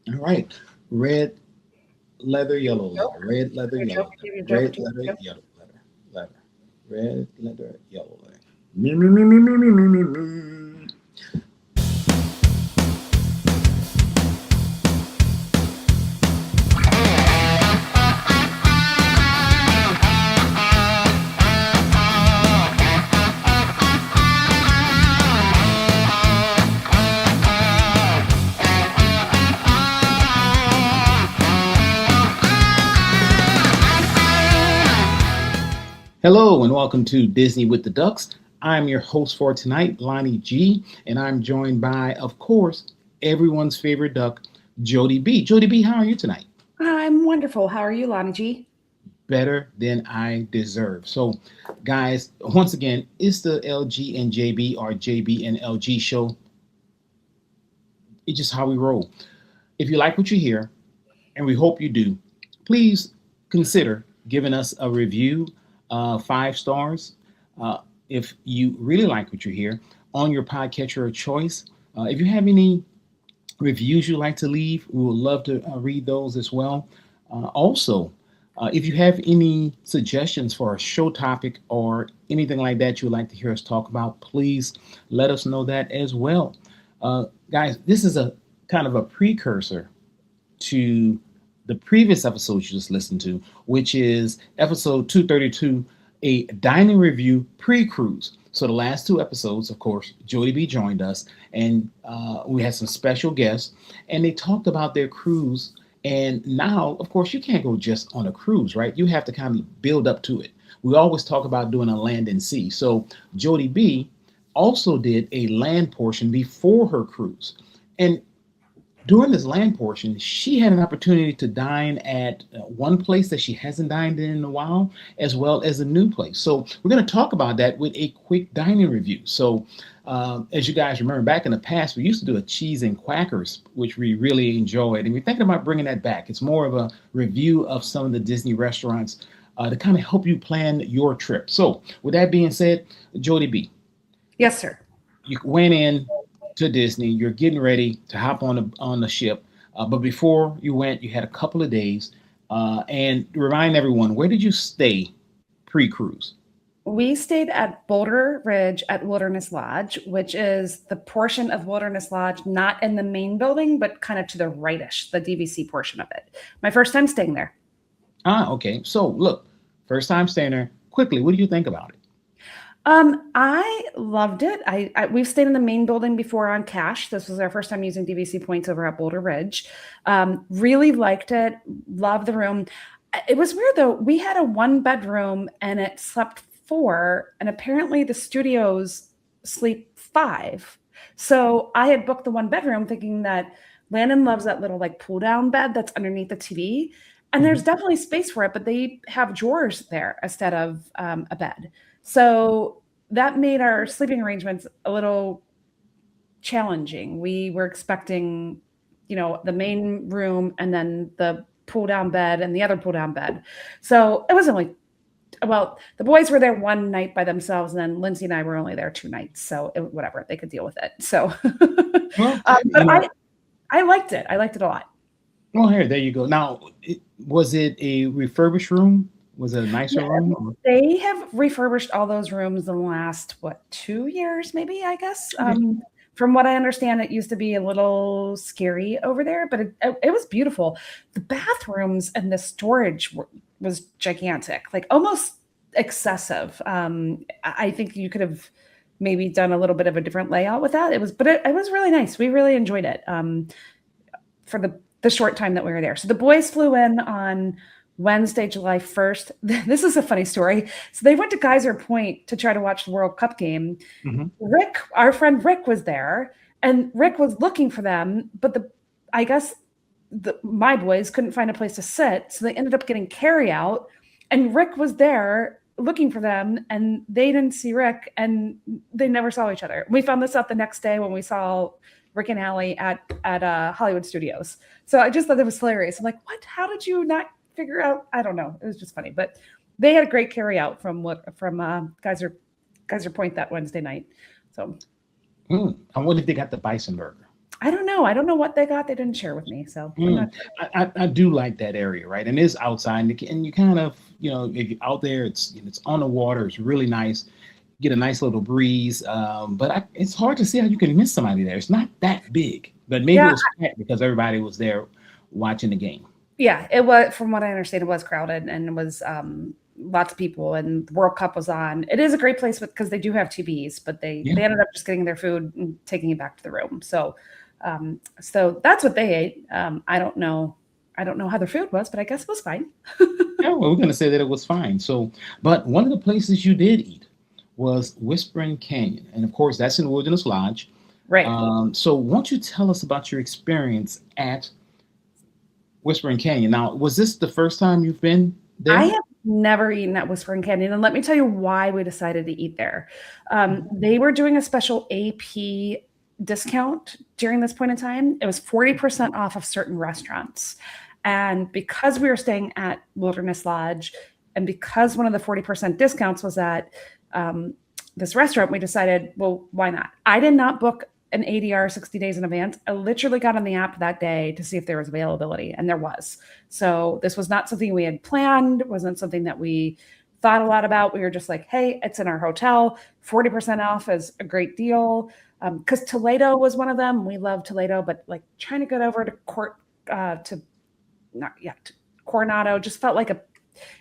All right. Red leather, yellow letter. Joke. Red leather, Your yellow joke. letter. Give your joke. Red Joke. leather, Joke. yellow letter. Letter. Red leather, yellow letter. Me, me, me, me, me, me, me, me, me. Hello and welcome to Disney with the Ducks. I'm your host for tonight, Lonnie G, and I'm joined by, of course, everyone's favorite duck, Jodie B. Jodie B, how are you tonight? I'm wonderful. How are you, Lonnie G? Better than I deserve. So, guys, once again, it's the LG and JB or JB and LG show. It's just how we roll. If you like what you hear, and we hope you do, please consider giving us a review, 5 stars. Uh, if you really like what you hear on your podcatcher of choice, if you have any reviews you'd like to leave, we would love to read those as well. Also, if you have any suggestions for a show topic or anything like that you'd like to hear us talk about, please let us know that as well. Guys, this is a kind of a precursor to the previous episode you just listened to, which is episode 232, a dining review pre-cruise. So the last 2 episodes, of course, Jodie B joined us, and we had some special guests, and they talked about their cruise. And now, of course, you can't go just on a cruise, right? You have to kind of build up to it. We always talk about doing a land and sea. So Jodie B also did a land portion before her cruise. And during this land portion, she had an opportunity to dine at one place that she hasn't dined in a while, as well as a new place. So we're going to talk about that with a quick dining review. So, as you guys remember, back in the past, we used to do a cheese and Quackers, which we really enjoyed, and we're thinking about bringing that back. It's more of a review of some of the Disney restaurants to kind of help you plan your trip. So, with that being said, Jody B, Yes, sir. you went in to Disney. You're getting ready to hop on the ship, but before you went, you had a couple of days. And remind everyone, where did you stay pre-cruise? We stayed at Boulder Ridge at Wilderness Lodge, which is the portion of Wilderness Lodge not in the main building, but kind of to the rightish, the DVC portion of it. My first time staying there. Ah, okay. So look, first time staying there. Quickly, what do you think about it? I loved it. We've stayed in the main building before on cash. This was our first time using DVC points over at Boulder Ridge. Really liked it. Loved the room. It was weird though. We had a 1 bedroom and it slept 4, and apparently the studios sleep 5. So I had booked the 1 bedroom thinking that Landon loves that little like pull down bed that's underneath the TV. And there's Mhm. definitely space for it, but they have drawers there instead of a bed. So that made our sleeping arrangements a little challenging. We were expecting, the main room and then the pull down bed and the other pull down bed. So it was only, well, the boys were there one night by themselves, and then Lindsay and I were only there 2 nights. So whatever, they could deal with it. So, Well, you but know, I liked it. I liked it a lot. well, here, there you go. Now, was it a refurbished room? Was it a nicer Yeah, room? they have refurbished all those rooms in the last, what, 2 years maybe, I guess? Okay. From what I understand, it used to be a little scary over there, but it was beautiful. The bathrooms and the storage was gigantic, like almost excessive. I think you could have maybe done a little bit of a different layout with that. It was really nice. We really enjoyed it, for the short time that we were there. So the boys flew in on Wednesday, July 1st. This is a funny story. So they went to Geyser Point to try to watch the World Cup game. Hmm. Rick, our friend Rick, was there, and Rick was looking for them, but I guess my boys couldn't find a place to sit, so they ended up getting carry out, and Rick was there looking for them, and they didn't see Rick, and they never saw each other. We found this out the next day when we saw Rick and Allie at Hollywood Studios. So I just thought that was hilarious. I'm like, what? How did you not figure out? I don't know. It was just funny, but they had a great carry out from Geyser Point that Wednesday night. So Mm. I wonder if they got the bison burger. I don't know. I don't know what they got. They didn't share with me, so I'm not Mm. sure. I do like that area, right? And it's outside, and you kind of, if you're out there, it's on the water. It's really nice. Get a nice little breeze. But it's hard to see how you can miss somebody there. It's not that big, but maybe it Yeah, was packed because everybody was there watching the game. yeah. It was, from what I understand, it was crowded and it was lots of people, and the World Cup was on. It is a great place because they do have TVs, but Yeah. they ended up just getting their food and taking it back to the room. So that's what they ate. I don't know. I don't know how their food was, but I guess it was fine. Yeah, well, we're going to say that it was fine. So, but one of the places you did eat was Whispering Canyon. And of course, that's in Wilderness Lodge. Right. So, won't you tell us about your experience at Whispering Canyon? Now, was this the first time you've been I there? have never eaten at Whispering Canyon, and let me tell you why we decided to eat there. They were doing a special AP discount during this point in time. It was 40% off of certain restaurants. And because we were staying at Wilderness Lodge, and because one of the 40% discounts was at um, this restaurant, we decided, well, why not? I did not book an ADR 60 days in advance. I literally got on the app that day to see if there was availability, and there was. So this was not something we had planned, wasn't something that we thought a lot about. We were just like, hey, it's in our hotel. 40% off is a great deal. Because Toledo was one of them. We love Toledo, but like trying to get over to to not yet Coronado just felt like it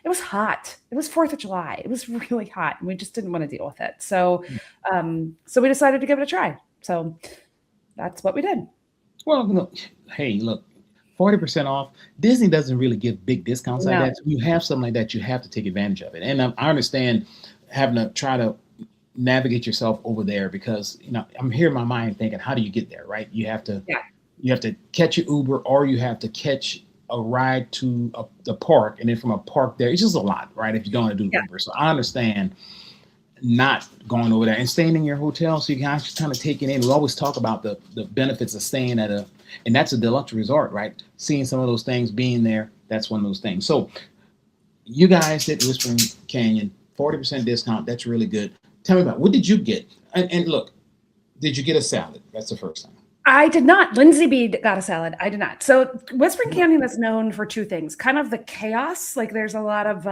was hot. It was 4th of July. It was really hot, and we just didn't want to deal with it. So we decided to give it a try. So that's what we did. Well, look, hey, look, 40% off. Disney doesn't really give big discounts like No. that. So you have something like that, you have to take advantage of it. And I understand having to try to navigate yourself over there because I'm here in my mind thinking, how do you get there, right? Yeah. You have to catch an Uber or you have to catch a ride to the park, and then from a park there, it's just a lot, right? If you don't want to do Yeah. Uber, so I understand not going over there and staying in your hotel so you can actually kind of take it in. We always talk about the benefits of staying at and that's a deluxe resort, right? Seeing some of those things, being there, that's one of those things. So you guys did Whispering Canyon, 40% discount. That's really good. Tell me about what did you get? And look, did you get a salad? That's the first thing. I did not. Lindsay B got a salad. I did not. So Whispering Canyon is known for two things: kind of the chaos. Like there's a lot of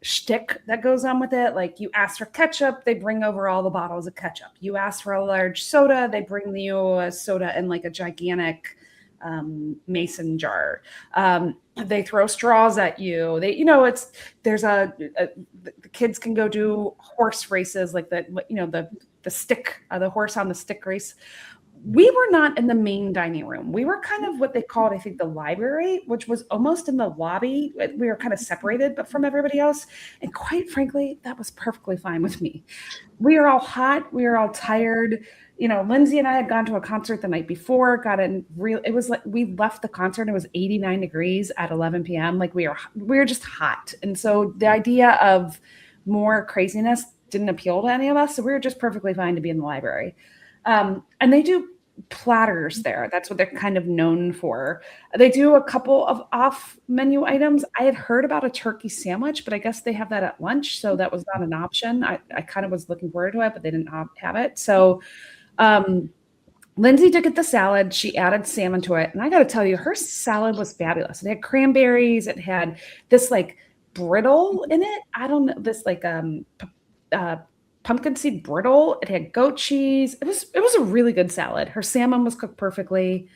shtick that goes on with it. Like you ask for ketchup, they bring over all the bottles of ketchup. You ask for a large soda, they bring you a soda in like a gigantic mason jar. They throw straws at you. There's the kids can go do horse races, like the stick, the horse on the stick race. We were not in the main dining room. We were kind of what they called, I think, the library, which was almost in the lobby. We were kind of separated, but from everybody else. And quite frankly, that was perfectly fine with me. We were all hot. We were all tired. Lindsay and I had gone to a concert the night before, it was like we left the concert. It was 89 degrees at 11 p.m. Like we were just hot. And so the idea of more craziness didn't appeal to any of us. So we were just perfectly fine to be in the library. And they do platters there. That's what they're kind of known for. They do a couple of off menu items. I had heard about a turkey sandwich, but I guess they have that at lunch. So that was not an option. I kind of was looking forward to it, but they didn't have it. So Lindsay did get the salad. She added salmon to it. And I got to tell you, her salad was fabulous. It had cranberries. It had this like brittle in it. I don't know, this like pumpkin seed brittle. It had goat cheese. It was a really good salad. Her salmon was cooked perfectly.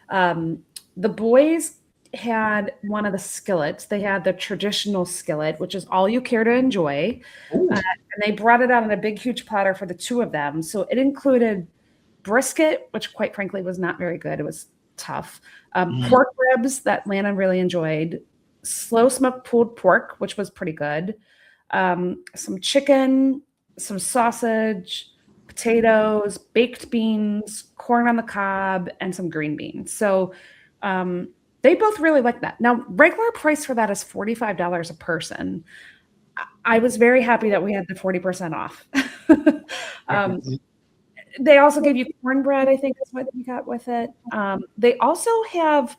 The boys had one of the skillets. They had the traditional skillet, which is all you care to enjoy. Ooh. And they brought it out on a big, huge platter for the two of them. So it included brisket, which quite frankly was not very good. It was tough. Mm. Pork ribs that Lana really enjoyed. Slow smoked pulled pork, which was pretty good. Some chicken, some sausage, potatoes, baked beans, corn on the cob, and some green beans. So they both really like that. Now, regular price for that is $45 a person. I was very happy that we had the 40% off. They also gave you cornbread, I think is what you got with it. They also have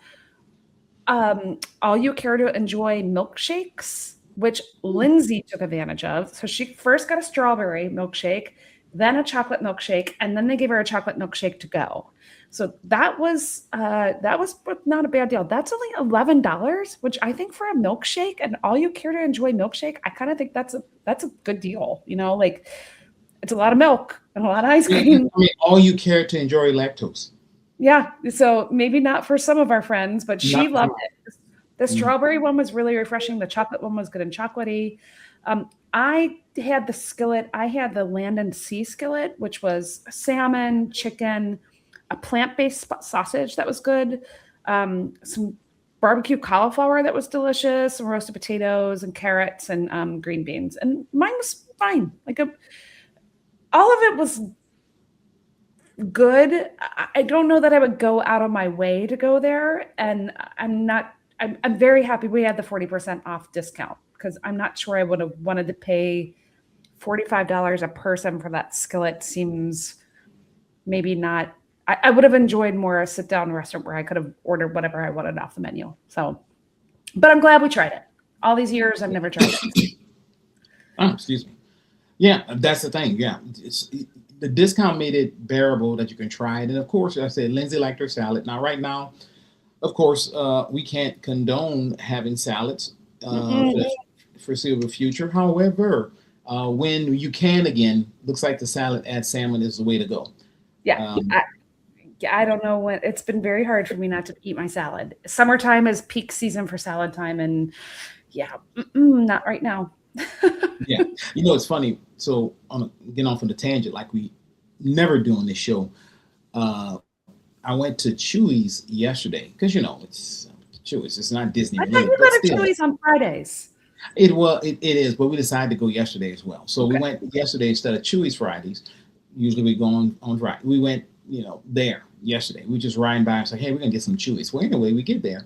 all you care to enjoy milkshakes, which Lindsay took advantage of. So she first got a strawberry milkshake, then a chocolate milkshake, and then they gave her a chocolate milkshake to go. So that was not a bad deal. That's only $11, which I think for a milkshake and all you care to enjoy milkshake, I kind of think that's a good deal. You know, like it's a lot of milk and a lot of ice Yeah, cream. I mean, all you care to enjoy lactose. Yeah, so maybe not for some of our friends, but she Not loved it. The mm, strawberry one was really refreshing. The chocolate one was good and chocolatey. I had the skillet. I had the land and sea skillet, which was salmon, chicken, a plant-based sausage that was good, some barbecue cauliflower that was delicious, some roasted potatoes and carrots and green beans. And mine was fine. All of it was good. I don't know that I would go out of my way to go there, and I'm very happy we had the 40% off discount because I'm not sure I would have wanted to pay $45 a person for that skillet. Seems maybe not. I would have enjoyed more a sit down restaurant where I could have ordered whatever I wanted off the menu. So, but I'm glad we tried it. All these years, I've never tried it. oh, excuse me. Yeah, that's the thing. Yeah, the discount made it bearable that you can try it. And of course, I said Lindsay liked her salad. Now, right now, of course, we can't condone having salads for the foreseeable future. However, when you can again, looks like the salad add salmon is the way to go. Yeah, Um, I don't know when it's been very hard for me not to eat my salad. Summertime is peak season for salad time, and yeah, not right now. yeah, it's funny. So, getting off on the tangent, like we never do on this show. Uh, I went to Chewy's yesterday because it's Chewy's. It's not Disney I thought related, you but go to still, Chili's on Fridays. it is. But we decided to go yesterday as well. So we Okay. went yesterday instead of Chewy's Fridays. Usually we go on Friday. We went, there yesterday. We just riding by and say, hey, we're gonna get some Chewy's. Well, anyway, we get there,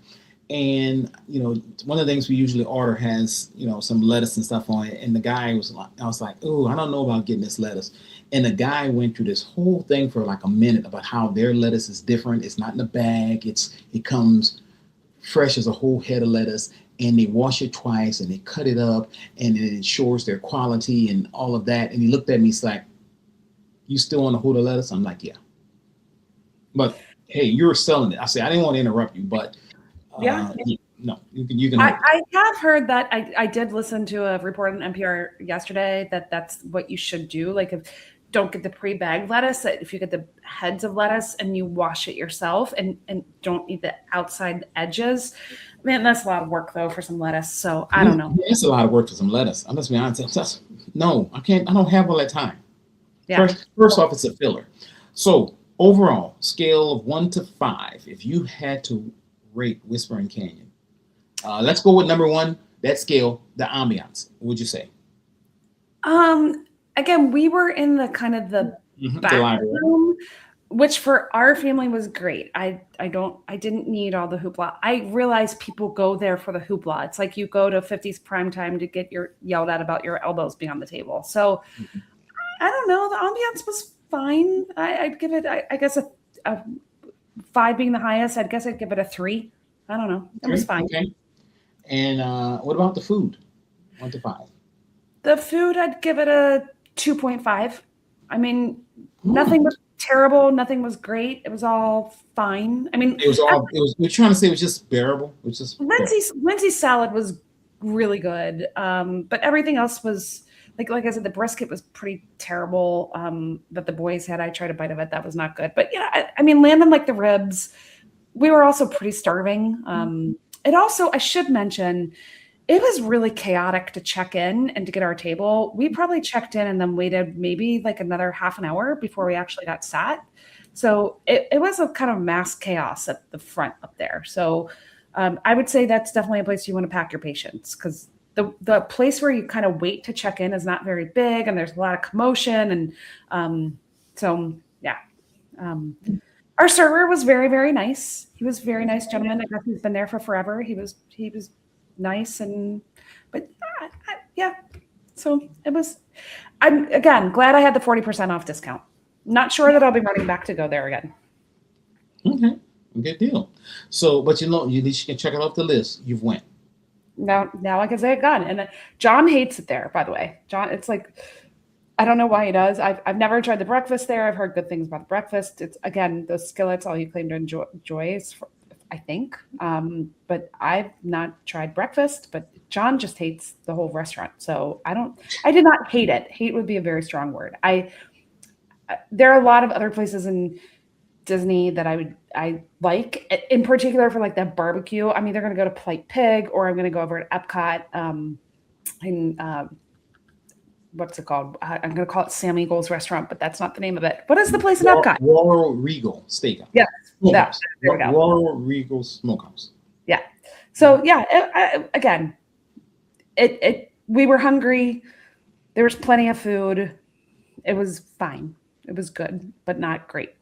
and one of the things we usually order has some lettuce and stuff on it. And the guy was like, I was like, oh, I don't know about getting this lettuce. And the guy went through this whole thing for like a minute about how their lettuce is different. It's not in a bag. It comes fresh as a whole head of lettuce, and they wash it twice and they cut it up, and it ensures their quality and all of that. And he looked at me, he's like, you still want to hold the lettuce? I'm like, yeah. But hey, you're selling it. I said, I didn't want to interrupt you, but Yeah. no, you can hold it. I have heard that I did listen to a report on NPR yesterday that's what you should do. Like if don't get the pre-bagged lettuce, that if you get the heads of lettuce and you wash it yourself and don't eat the outside edges, man, that's a lot of work though for some lettuce. So I don't know. It's a lot of work for some lettuce. I must be honest. No, I can't. I don't have all that time. Yeah. First off, it's a filler. So overall, scale of 1 to 5, if you had to rate Whispering Canyon, let's go with number 1. That scale, the ambiance. What would you say? Again, we were in the kind of the The back library. room, which for our family was great. I didn't need all the hoopla. I realize people go there for the hoopla. It's like you go to 50s prime time to get yelled at about your elbows being on the table. So I don't know. The ambiance was fine. I'd give it, I guess a 5 being the highest. I guess I'd give it a 3. I don't know. It was fine. Okay. And what about the food? 1 to 5. The food, I'd give it a 2.5. I mean, nothing was terrible. Nothing was great. It was all fine. I mean, we're trying to say it was just bearable. It was just Lindsay's salad was really good. But everything else was like I said, the brisket was pretty terrible. That the boys had. I tried a bite of it. That was not good. But yeah, I mean, Landon liked the ribs. We were also pretty starving. It also, I should mention, it was really chaotic to check in and to get our table. We probably checked in and then waited maybe like another half an hour before we actually got sat. So it was a kind of mass chaos at the front up there. So I would say that's definitely a place you want to pack your patience because the place where you kind of wait to check in is not very big and there's a lot of commotion. And so, yeah. Our server was very, very nice. He was a very nice gentleman. I guess he's been there for forever. He was nice but yeah. So it was. I'm again glad I had the 40% off discount. Not sure that I'll be running back to go there again. Okay, good deal. So, but at least you can check it off the list. You've went. Now I can say it gone. And John hates it there. By the way, John, it's like I don't know why he does. I've never tried the breakfast there. I've heard good things about the breakfast. It's again those skillets, all you claim to enjoy is for, I think. But I've not tried breakfast. But John just hates the whole restaurant. So I don't. I did not hate it. Hate would be a very strong word. There are a lot of other places in Disney that I like in particular for like that barbecue. I'm either going to go to Polite Pig or I'm going to go over to Epcot. In what's it called? I'm going to call it Sam Eagle's restaurant, but that's not the name of it. What is the place in Epcot? Royal Regal Steakhouse. Yes, Smokehouse. there we go. Royal Regal Smokehouse. Yeah. So yeah, again, we were hungry. There was plenty of food. It was fine. It was good, but not great.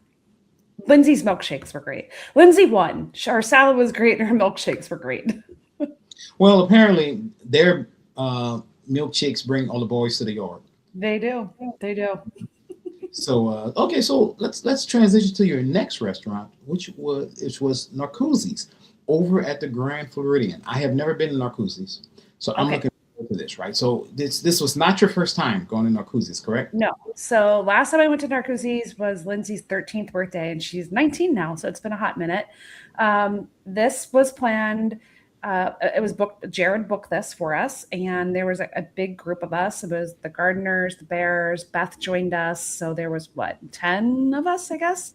Lindsay's milkshakes were great. Lindsay won. Our salad was great, and her milkshakes were great. Well, apparently their milkshakes bring all the boys to the yard. They do. They do. So okay, so let's transition to your next restaurant, which was Narcoossee's over at the Grand Floridian. I have never been to Narcoossee's, so I'm looking forward to this. Right, so this was not your first time going to Narcoossee's, correct? No. So last time I went to Narcoossee's was Lindsay's 13th birthday, and she's 19 now, so it's been a hot minute. This was planned. It was booked. Jared booked this for us, and there was a big group of us. It was the Gardeners, the Bears. Beth joined us, so there was 10 of us, I guess.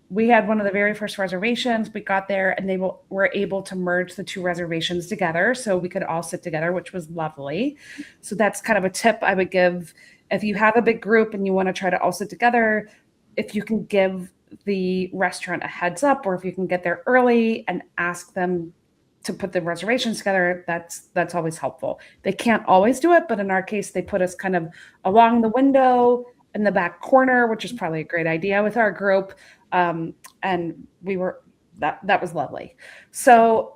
We had one of the very first reservations. We got there, and they were able to merge the two reservations together, so we could all sit together, which was lovely. So that's kind of a tip I would give if you have a big group and you want to try to all sit together. If you can give the restaurant a heads up, or if you can get there early and ask them to put the reservations together, that's always helpful. They can't always do it, but in our case, they put us kind of along the window in the back corner, which is probably a great idea with our group. And we were that was lovely. So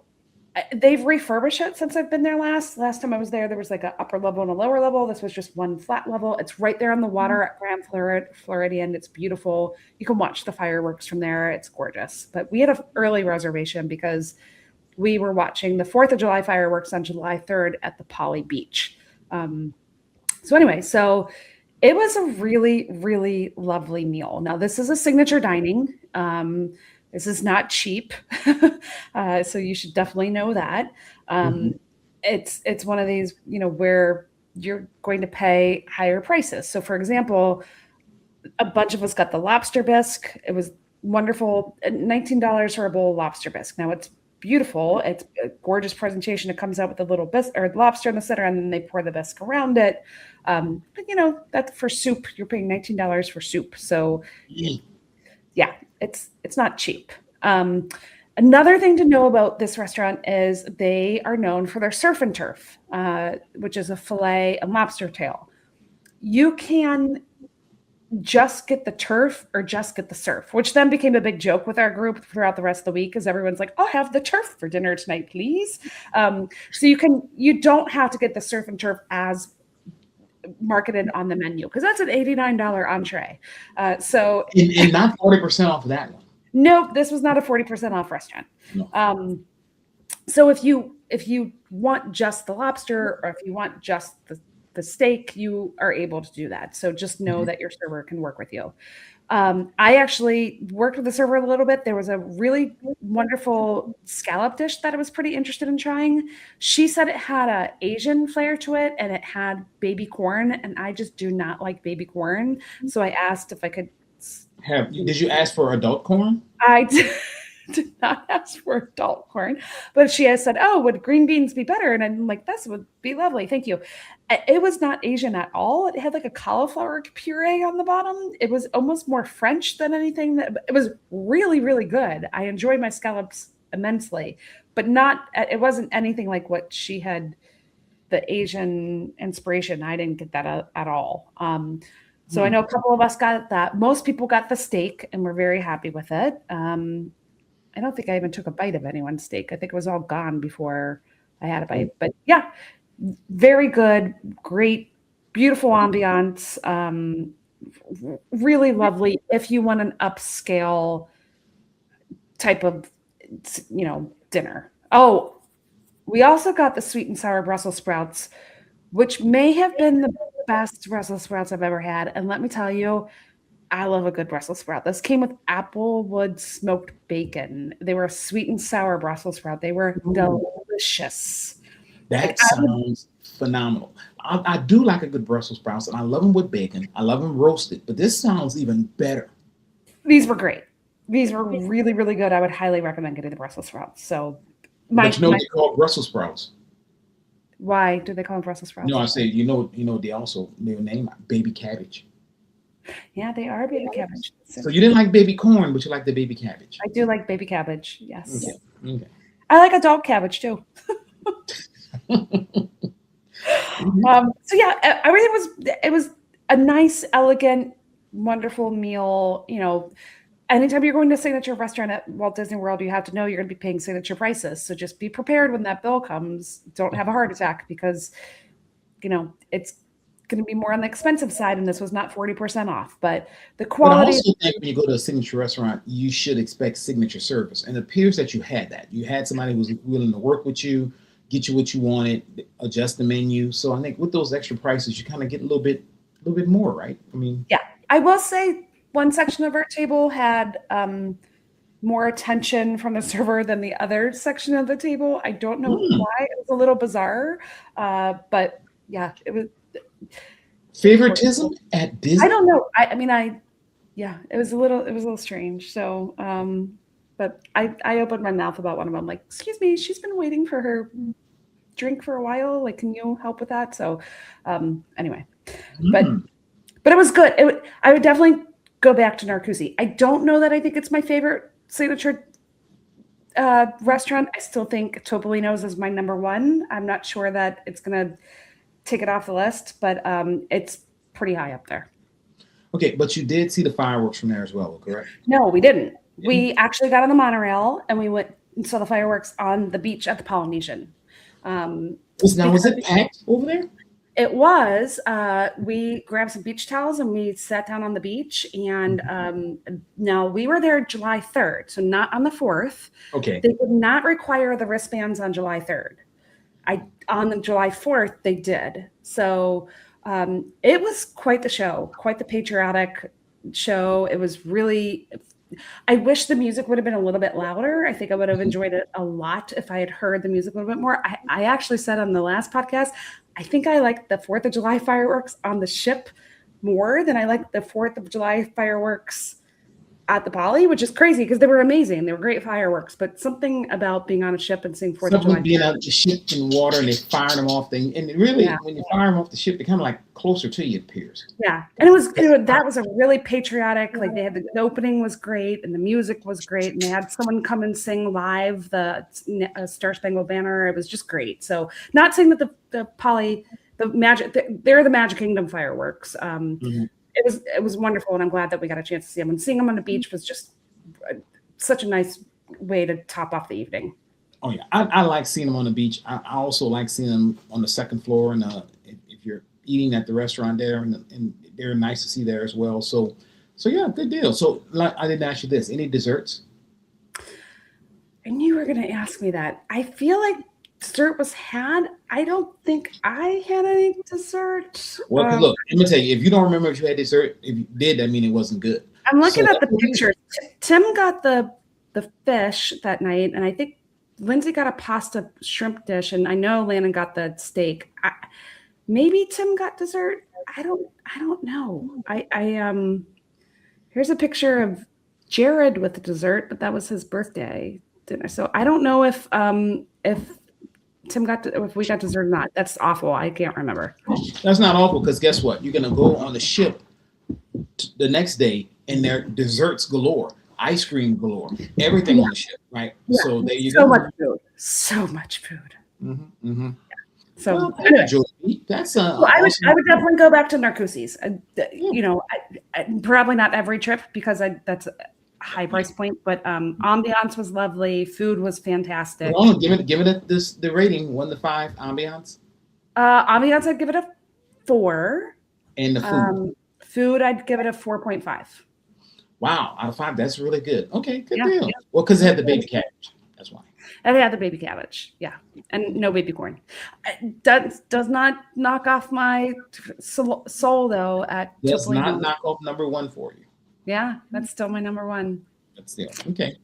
they've refurbished it since I've been there last. Last time I was there was like an upper level and a lower level. This was just one flat level. It's right there on the water at Grand Floridian. It's beautiful. You can watch the fireworks from there. It's gorgeous. But we had an early reservation because we were watching the 4th of July fireworks on July 3rd at the Poly Beach. So it was a really, really lovely meal. Now, this is a signature dining. This is not cheap. So you should definitely know that. It's one of these, where you're going to pay higher prices. So for example, a bunch of us got the lobster bisque. It was wonderful. $19 for a bowl of lobster bisque. Now it's beautiful. It's a gorgeous presentation. It comes out with a little bisque or lobster in the center, and then they pour the bisque around it. But that's for soup. You're paying $19 for soup. So yeah, it's not cheap. Another thing to know about this restaurant is they are known for their surf and turf, which is a fillet and lobster tail. You can just get the turf or just get the surf, which then became a big joke with our group throughout the rest of the week, because everyone's like, "I'll have the turf for dinner tonight, please." So you don't have to get the surf and turf as marketed on the menu, because that's an $89 entree. So and not 40% off of that one. Nope, this was not a 40% off restaurant. No. So if you want just the lobster, or if you want just the steak, you are able to do that. So just know that your server can work with you. I actually worked with the server a little bit. There was a really wonderful scallop dish that I was pretty interested in trying. She said it had an Asian flair to it, and it had baby corn, and I just do not like baby corn. So I asked if I could. Did you ask for adult corn? I did not ask for adult corn, but she has said, "Oh, would green beans be better?" And I'm like, "This would be lovely, thank you." It was not Asian at all. It had like a cauliflower puree on the bottom. It was almost more French than anything. It was really, really good. I enjoyed my scallops immensely, but it wasn't anything like what she had, the Asian inspiration. I didn't get that at all. So I know a couple of us got that. Most people got the steak, and we're very happy with it. I don't think I even took a bite of anyone's steak. I think it was all gone before I had a bite. But yeah, very good, great, beautiful ambiance. Really lovely if you want an upscale type of, dinner. Oh, we also got the sweet and sour Brussels sprouts, which may have been the the best Brussels sprouts I've ever had. And let me tell you, I love a good Brussels sprout. This came with applewood smoked bacon. They were a sweet and sour Brussels sprout. They were Ooh, delicious. that I would, sounds phenomenal. I do like a good Brussels sprouts, and I love them with bacon. I love them roasted, but this sounds even better. these were great. These were really, really good. I would highly recommend getting the Brussels sprouts. So But my you know my they call Brussels sprouts. why do they call them Brussels No, sprouts? I say they also their name baby cabbage. Yeah, they are baby cabbage. So So you didn't like baby corn, but you like the baby cabbage. I do like baby cabbage. Yes. Okay, okay. I like adult cabbage too. Mhm. So yeah, everything was it was a nice, elegant, wonderful meal. Anytime you're going to a signature restaurant at Walt Disney World, you have to know you're going to be paying signature prices. So just be prepared when that bill comes. Don't have a heart attack because it's going to be more on the expensive side, and this was not 40% off. But the But I quality, also think when you go to a signature restaurant, you should expect signature service. And it appears that you had that. You had somebody who was willing to work with you, get you what you wanted, adjust the menu. So I think with those extra prices, you kind of get a little bit more, right? I mean, yeah, I will say one section of our table had more attention from the server than the other section of the table. I don't know hmm, why. It was a little bizarre, but yeah, it was. favoritism at I Disney. don't know. I mean, yeah, it was a little strange. So, but I opened my mouth about one of them, like, excuse me, she's been waiting for her drink for a while. Like, can you help with that? So, anyway, but Hmm. but it was good. I would definitely go back to Narcoosie. I don't know that I think it's my favorite signature restaurant. I still think Topolino's is my number one. I'm not sure that it's gonna take it off the list, but it's pretty high up there. Okay, but you did see the fireworks from there as well, correct? No, we didn't. Didn't? We actually got on the monorail and we went and saw the fireworks on the beach at the Polynesian. Um, Was because it packed over there? it was, we grabbed some beach towels and we sat down on the beach. And now we were there July 3rd, so not on the 4th. Okay. They did not require the wristbands on July 3rd. On the July 4th, they did. So it was quite the show, quite the patriotic show. It was really, I wish the music would have been a little bit louder. I think I would have enjoyed it a lot if I had heard the music a little bit more. I actually said on the last podcast, I think I like the 4th of July fireworks on the ship more than I like the 4th of July fireworks at the Poly, which is crazy because they were amazing. They were great fireworks, but something about being on a ship and seeing 4th of Something July. being out the ship in water and they firing them off thing. And really, Yeah. when you fire them off the ship, they're kind of like closer to you, it appears. Yeah. And that was a really patriotic, like they had the opening was great and the music was great. And they had someone come and sing live the Star Spangled Banner. It was just great. So not saying that the Poly, they're the Magic Kingdom fireworks. Mhm. It was wonderful. And I'm glad that we got a chance to see them, and seeing them on the beach was just such a nice way to top off the evening. Oh yeah, I like seeing them on the beach. I also like seeing them on the second floor, and if you're eating at the restaurant there, and they're nice to see there as well. So yeah, good deal. So like, I didn't ask you this: any desserts? I knew you were going to ask me that. I feel like dessert was had. I don't think I had any dessert. Well, because look, let me tell you, if you don't remember if you had dessert, if you did, that mean it wasn't good. I'm So looking at the pictures. Tim got the fish that night, and I think Lindsay got a pasta shrimp dish, and I know Landon got the steak. Maybe Tim got dessert. I don't know. Here's a picture of Jared with the dessert, but that was his birthday dinner. So I don't know if if we got dessert or not. That's awful. I can't remember. that's not awful because guess what? You're gonna go on the ship the next day, and there are desserts galore, ice cream galore, everything Yeah. on the ship, right? Yeah. So there you So go. much food. So much food. Mm-hmm, mm-hmm. So Well, thank anyway, you, Jodie. That's so I would awesome. I would definitely go back to Narcoossee's. Yeah. Probably not every trip because that's a high price point, but ambiance was lovely, food was fantastic. Hold on, give it the rating 1 to 5 ambiance Ambiance, I'd give it a 4. and the food. Food, I'd give it a 4.5. Wow, out of 5, that's really good. Okay, good Yeah. deal. Well, because it had the baby cabbage. That's why. And yeah, the baby cabbage. Yeah. And no baby corn. Does not knock off my soul though at Does not Topolino. knock off number one for you. Yeah, that's still my number one. That's still okay.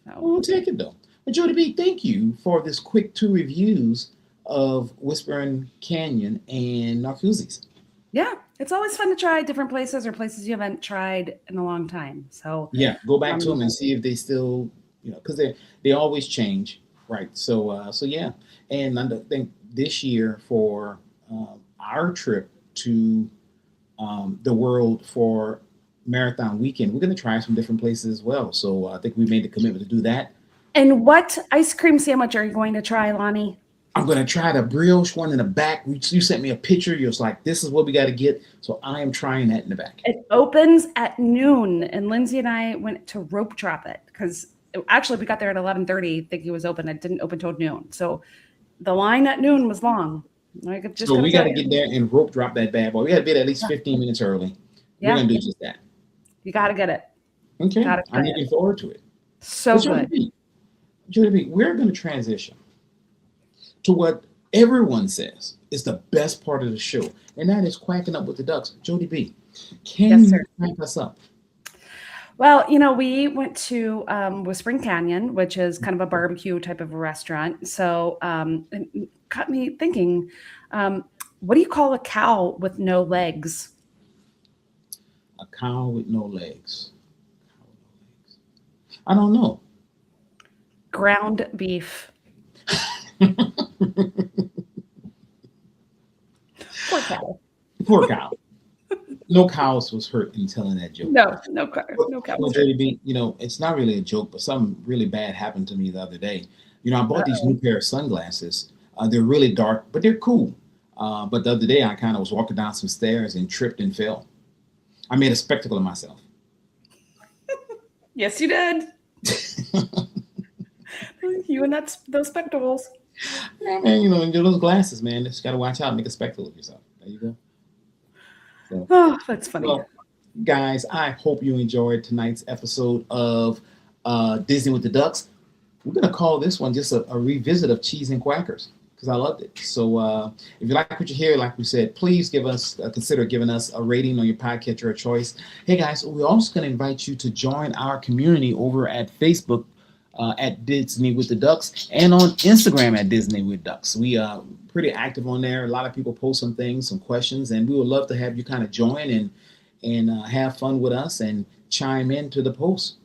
So We'll take it though. But Jodie B, thank you for this quick two reviews of Whispering Canyon and Narcoossee's. yeah, it's always fun to try different places or places you haven't tried in a long time. So Yeah, go back to um, them and see if they still, because they always change, right? So yeah, and I think this year for our trip to the world for marathon weekend, we're going to try some different places as well. So I think we made the commitment to do that. and what ice cream sandwich are you going to try, Lonnie? I'm going to try the brioche one in the back. You sent me a picture. You're just like, this is what we got to get. So I am trying that in the back. It opens at noon, and Lindsay and I went to rope drop it because actually we got there at 11:30, thinking it was open. It didn't open till noon, so the line at noon was long. I could just So we got to tell you. get there and rope drop that bad boy. We got to be there at least 15 minutes early. We're Yeah, going to do just that. you got to get it. Okay. Got to I'm try it. looking forward to it. So But good. Jodie B, we're going to transition to what everyone says is the best part of the show, and that is quacking up with the ducks. Jodie B, can Yes, you sir. quack us up? Well, we went to Whispering Canyon, which is kind of a barbecue type of a restaurant. So it got me thinking, what do you call a cow with no legs? A cow with no legs. I don't know. Ground beef. Poor cow. Poor cow. No cows was hurt in telling that joke. No cow. No cow. Well, Jodie B, it's not really a joke, but something really bad happened to me the other day. I bought these new pair of sunglasses. They're really dark, but they're cool. But the other day, I kind of was walking down some stairs and tripped and fell. I made a spectacle of myself. Yes, you did. You and those spectacles. Yeah, man, those glasses, man. Just got to watch out and make a spectacle of yourself. There you go. So, Oh, that's funny. well, guys, I hope you enjoyed tonight's episode of Disney with the Ducks. We're going to call this one just a revisit of Cheese and Quackers because I loved it. So if you like what you hear, like we said, please consider giving us a rating on your podcatcher of choice. Hey, guys, we're also going to invite you to join our community over at Facebook at Disney with the Ducks and on Instagram at Disney with Ducks. We are pretty active on there. A lot of people post some things, some questions, and we would love to have you kind of join and have fun with us and chime into the post.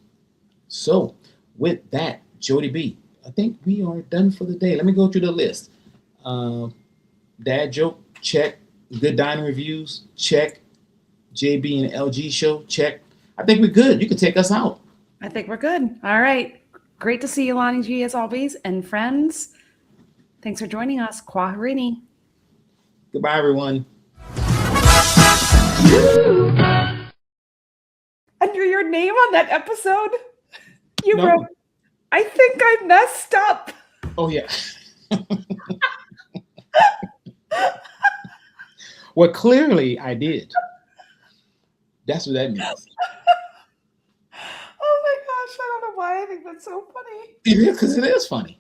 So with that, Jodie B, I think we are done for the day. Let me go through the list. Dad joke, check. Good dining reviews, check. JB and LG show, check. I think we're good. You can take us out. I think we're good. All right. Great to see you, Lonnie G, as always. And friends, thanks for joining us. Kwaherini. Goodbye, everyone. Under your name on that episode, you No. wrote, I think I messed up. Oh, yeah. Well, clearly I did. That's what that means. Oh my gosh, I don't know why I think that's so funny. It is because it is funny.